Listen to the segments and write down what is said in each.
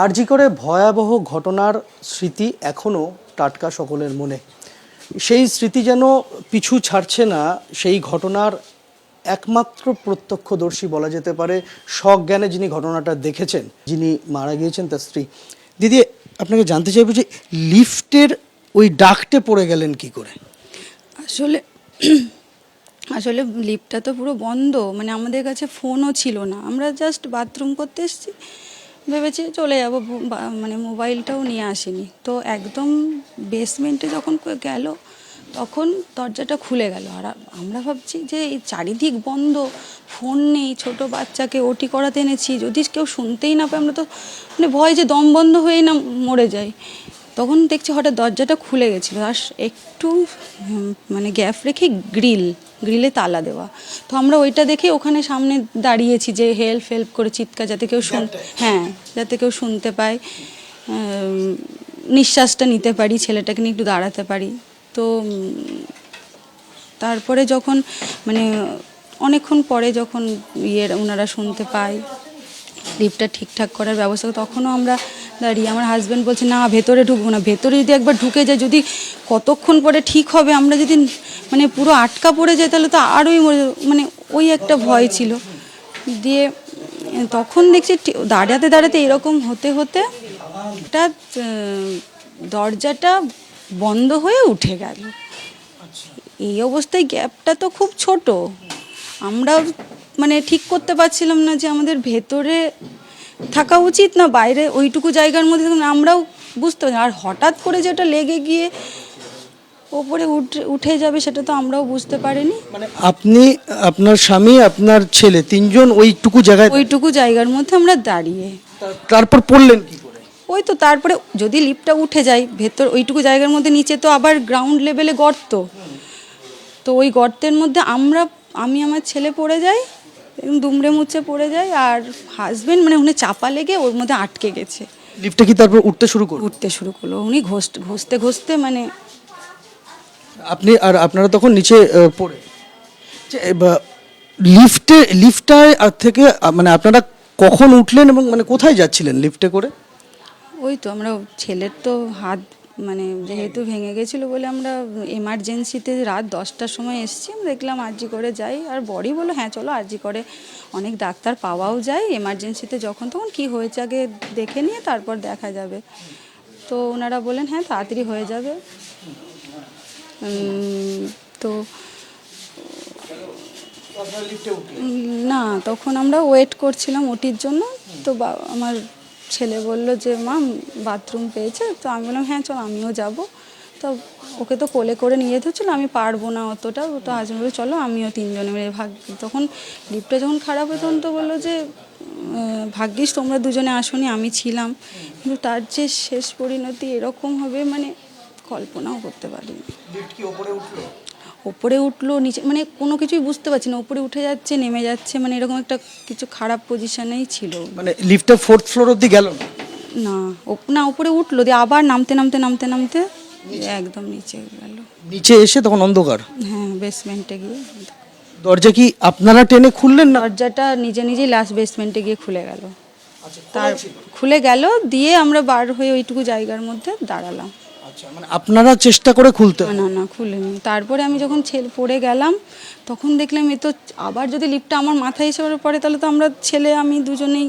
আরজি করে ভয়াবহ ঘটনার স্মৃতি এখনও টাটকা সকলের মনে। সেই স্মৃতি যেন পিছু ছাড়ছে না। সেই ঘটনার একমাত্র প্রত্যক্ষদর্শী বলা যেতে পারে, সজ্ঞানে যিনি ঘটনাটা দেখেছেন, যিনি মারা গিয়েছেন তার স্ত্রী। দিদি, আপনাকে জানতে চাইব যে লিফটের ওই ডাকটে পড়ে গেলেন কি করে? আসলে আসলে লিফটটা তো পুরো বন্ধ, মানে আমাদের কাছে ফোনও ছিল না, আমরা জাস্ট বাথরুম করতে এসেছি, ভেবেছি চলে যাবো, মানে মোবাইলটাও নিয়ে আসিনি। তো একদম বেসমেন্টে যখন গেল তখন দরজাটা খুলে গেল, আর আমরা ভাবছি যে এই চারিদিক বন্ধ, ফোন নেই, ছোট বাচ্চাকে ওটি করাতে এনেছি, যদি কেউ শুনতেই না পায় আমরা তো মানে ভয় যে দম বন্ধ হয়েই না মরে যাই। তখন দেখছি হঠাৎ দরজাটা খুলে গেছিলো, আর একটু মানে গ্যাপ রেখে গ্রিলে তালা দেওয়া। তো আমরা ওইটা দেখে ওখানে সামনে দাঁড়িয়েছি যে হেল্প করে চিৎকার, যাতে কেউ যাতে কেউ শুনতে পায়, নিঃশ্বাসটা নিতে পারি, ছেলেটাকে নিয়ে একটু দাঁড়াতে পারি। তো তারপরে যখন মানে অনেকক্ষণ পরে যখন ওনারা শুনতে পায়, লিফটটা ঠিকঠাক করার ব্যবস্থা, তখনও আমরা দাঁড়িয়ে, আমার হাজব্যান্ড বলছে না ভেতরে ঢুকবো না, ভেতরে যদি একবার ঢুকে যায়, যদি কতক্ষণ পরে ঠিক হবে, আমরা যদি মানে পুরো আটকা পড়ে যায় তাহলে তো আরোই মানে ওই একটা ভয় ছিল। দিয়ে তখন দেখছি দাঁড়াতে এরকম হতে হঠাৎ দরজাটা বন্ধ হয়ে উঠে গেল। এই অবস্থায় গ্যাপটা তো খুব ছোট, আমরা মানে ঠিক করতে পারছিলাম না যে আমাদের ভেতরে থাকা উচিত না বাইরে, ওইটুকু জায়গার মধ্যে আমরাও বুঝতে পারি। আর হঠাৎ করে যেটা লেগে গিয়ে ওপরে উঠে যাবে সেটা তো আমরাও বুঝতে পারিনি। মানে আপনি, আপনার স্বামী, আপনার ছেলে, তিনজন ওইটুকু জায়গার মধ্যে আমরা দাঁড়িয়ে, তারপর পড়লেন কি করে? ওই তো তারপরে যদি লিফটটা উঠে যায় ভেতর ওইটুকু জায়গার মধ্যে, নিচে তো আবার গ্রাউন্ড লেভেলে গর্ত, তো ওই গর্তের মধ্যে আমি আমার ছেলে পড়ে যাই, দুমড়ে মুচড়ে পড়ে যায়, আর হাজবেন্ড মানে উনি চাপা লেগে ওর মধ্যে আটকে গেছে। লিফটটা কি তারপর উঠতে শুরু করলো? উনি ঘষতে মানে আপনি আর আপনারা তখন নিচে পড়ে লিফটায় থেকে মানে আপনারা কখন উঠলেন এবং মানে কোথায় যাচ্ছিলেন লিফটে করে? ওই তো আমরা ছেলের তো হাত মানে যেহেতু ভেঙে গেছিলো বলে আমরা এমার্জেন্সিতে রাত 10টার সময় এসেছি, আমরা দেখলাম আরজি করে যাই, আর বড়ি বললো হ্যাঁ চলো আরজি করে অনেক ডাক্তার পাওয়াও যায়, এমার্জেন্সিতে যখন তখন কি হয়েছে আগে দেখে নিয়ে তারপর দেখা যাবে। তো ওনারা বললেন হ্যাঁ তাড়াতাড়ি হয়ে যাবে। তো না, তখন আমরা ওয়েট করছিলাম ওটির জন্য। তো আমার ছেলে বলল যে মা বাথরুম পেয়েছে, তো আমি বললাম হ্যাঁ চল আমিও যাব। তো ওকে তো কোলে করে নিয়ে যেতে হচ্ছিলো, আমি পারবো না অতটা, তো হাজবেন্ড বললো চলো আমিও, তিনজনে মিলে তখন লিফটটা যখন খারাপ হতো তখন তো বললো যে ভাগ্যিস তোমরা দুজনে আসোনি, আমি ছিলাম। কিন্তু তার যে শেষ পরিণতি এরকম হবে মানে কল্পনাও করতে পারিনি। ওপরে উঠলো নিচে, মানে কোনো কিছুই বুঝতে পারছি না, উপরে উঠে যাচ্ছে নেমে যাচ্ছে, মানে এরকম একটা কিছু খারাপ পজিশনেই ছিল। মানে লিফটটা 4th ফ্লোর অবধি গেল না, উপরে উঠলো, দিয়ে আবার নামতে একদম নিচে গেল। নিচে এসে তখন অন্ধকার? হ্যাঁ, বেসমেন্টে গিয়ে। দরজা কি আপনারা টেনে খুললেন না? দরজাটা নিজেই লাস্ট বেসমেন্টে গিয়ে খুলে গেল। তার খুলে গেল, দিয়ে আমরা বার হয়ে ওইটুকু জায়গার মধ্যে দাঁড়ালাম। মানে আপনারা চেষ্টা করে খুলতে? না খুলিনি। তারপরে আমি যখন পড়ে গেলাম তখন দেখলাম এ তো আবার যদি লিফটটা আমার মাথায় এসে পড়ে তাহলে তো আমরা আমি দুজনেই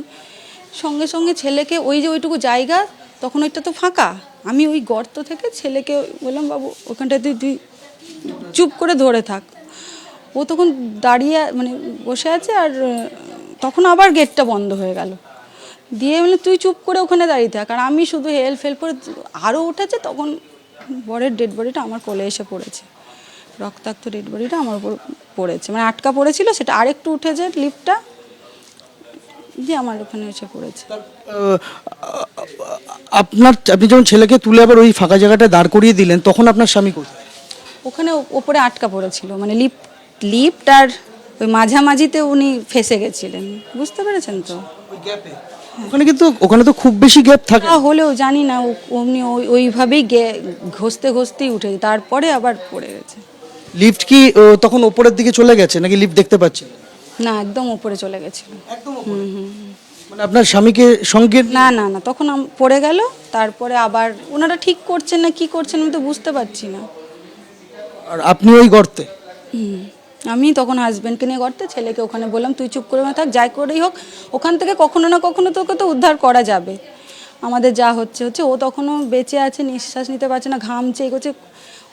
সঙ্গে ছেলেকে ওই যে ওইটুকু জায়গা, তখন ওইটা তো ফাঁকা, আমি ওই গর্ত থেকে ছেলেকে বললাম বাবু ওখানটাতে তুই চুপ করে ধরে থাক। ও তখন দাঁড়িয়ে মানে বসে আছে, আর তখন আবার গেটটা বন্ধ হয়ে গেল, দিয়ে বললাম তুই চুপ করে ওখানে দাঁড়িয়ে থাক, আর আমি শুধু হেল্প করে আরও উঠেছে, তখন বরের ডেড বডিটা আমার কোলে এসে পড়েছে, রক্তাক্ত ডেড বডিটা আমার উপর পড়েছে, মানে আটকা পড়েছিল, সেটা আরেকটু উঠেছে লিফটটা, দিয়ে আমার ওখানে এসে পড়েছে। আপনি যখন ছেলেকে তুলে আবার ওই ফাঁকা জায়গাটা দাঁড় করিয়ে দিলেন তখন আপনার স্বামী কোথায়? ওখানে ওপরে আটকা পড়েছিল, মানে লিফট আর ওই মাঝামাঝিতে উনি ফেসে গেছিলেন, বুঝতে পেরেছেন তো? ওখানে তো খুব বেশি গ্যাপ থাকে হলেও জানি না, উনি ওইভাবেই ঘষতেই উঠে, তারপরে আবার পড়ে গেছে। লিফট কি তখন উপরের দিকে চলে গেছে নাকি লিফট দেখতে পাচ্ছেন? না, একদম উপরে চলে গেছিল। মানে আপনার স্বামীকে সংকেত না না না, তখন পড়ে গেল, তারপরে আবার ওনারা ঠিক করছেন না কি করছেন আমি তো বুঝতে পারছি না। আর আপনি ওই গর্তে? আমি তখন হাজব্যান্ডকে নিয়ে গর্তে, ছেলেকে ওখানে বললাম তুই চুপ করে থাক, যাই করেই হোক ওখান থেকে কখনো না কখনো তোকে তো উদ্ধার করা যাবে, আমাদের যা হচ্ছে হচ্ছে। ও তখনও বেঁচে আছে, নিঃশ্বাস নিতে পারছে না, ঘামছে, এ করছে,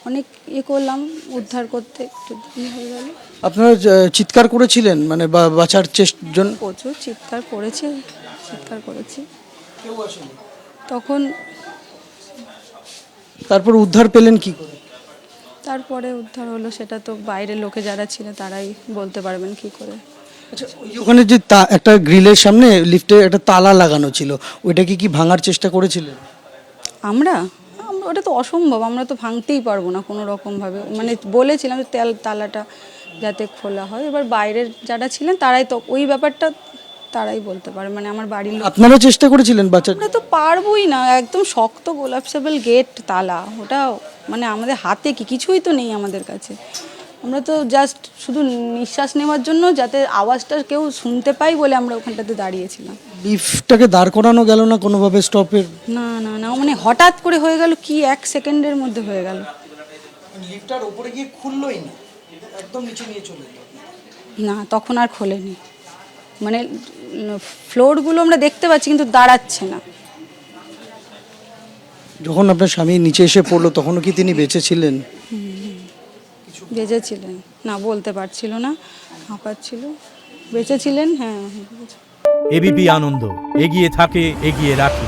অনেক করলাম উদ্ধার করতে, একটু হয়ে গেল। আপনারা চিৎকার করেছিলেন মানে বাঁচার জন্য? প্রচুর চিৎকার করেছি। তখন তারপর উদ্ধার পেলেন কি করে? তারপরে উদ্ধার হলো সেটা তো বাইরের লোকে যারা ছিল তারাই বলতে পারবেন কি করে। আচ্ছা, ওখানে যে একটা গ্রিলের সামনে লিফটে একটা তালা লাগানো ছিল, ওইটাকে কি ভাঙার চেষ্টা করেছিলেন? আমরা ওটা তো অসম্ভব, আমরা তো ভাঙতেই পারবো না কোনো রকমভাবে, মানে বলেছিলাম যে তালাটা যাতে খোলা হয়। এবার বাইরের যারা ছিলেন তারাই তো ওই ব্যাপারটা তারাই বলতে পারে, মানে আমার বাড়ির লোক। আপনারা চেষ্টা করেছিলেন বাঁচার? আমরা তো পারবোই না, একদম শক্ত গোলাপসাবেল গেট তালা, ওটা মানে আমাদের হাতে কিছুই তো নেই আমাদের কাছে। আমরা তো জাস্ট শুধু নিঃশ্বাস নেওয়ার জন্য যাতে আওয়াজটা কেউ শুনতে পাই বলে আমরা ওখানটাতে দাঁড়িয়েছিলাম। লিফটটাকে দাঁড় করানো গেল না কোনোভাবে স্টপের? না না না, মানে হঠাৎ করে হয়ে গেল, কি 1 সেকেন্ডের মধ্যে হয়ে গেল। লিফটটার উপরে গিয়ে খুললোই না, একদম নিচে নিয়ে চলে গেল। না তখন আর খোলেনি, মানে ফ্লোরগুলো আমরা দেখতে পাচ্ছি কিন্তু দাঁড়াচ্ছে না। যখন আপনার স্বামী নিচে এসে পড়লো তখনও কি তিনি বেঁচে ছিলেন? বেঁচে ছিলেন না, বলতে পারছিল না, হাঁপাচ্ছিল। বেঁচে ছিলেন, হ্যাঁ। এবিপি আনন্দ এগিয়ে থাকে, এগিয়ে রাখে।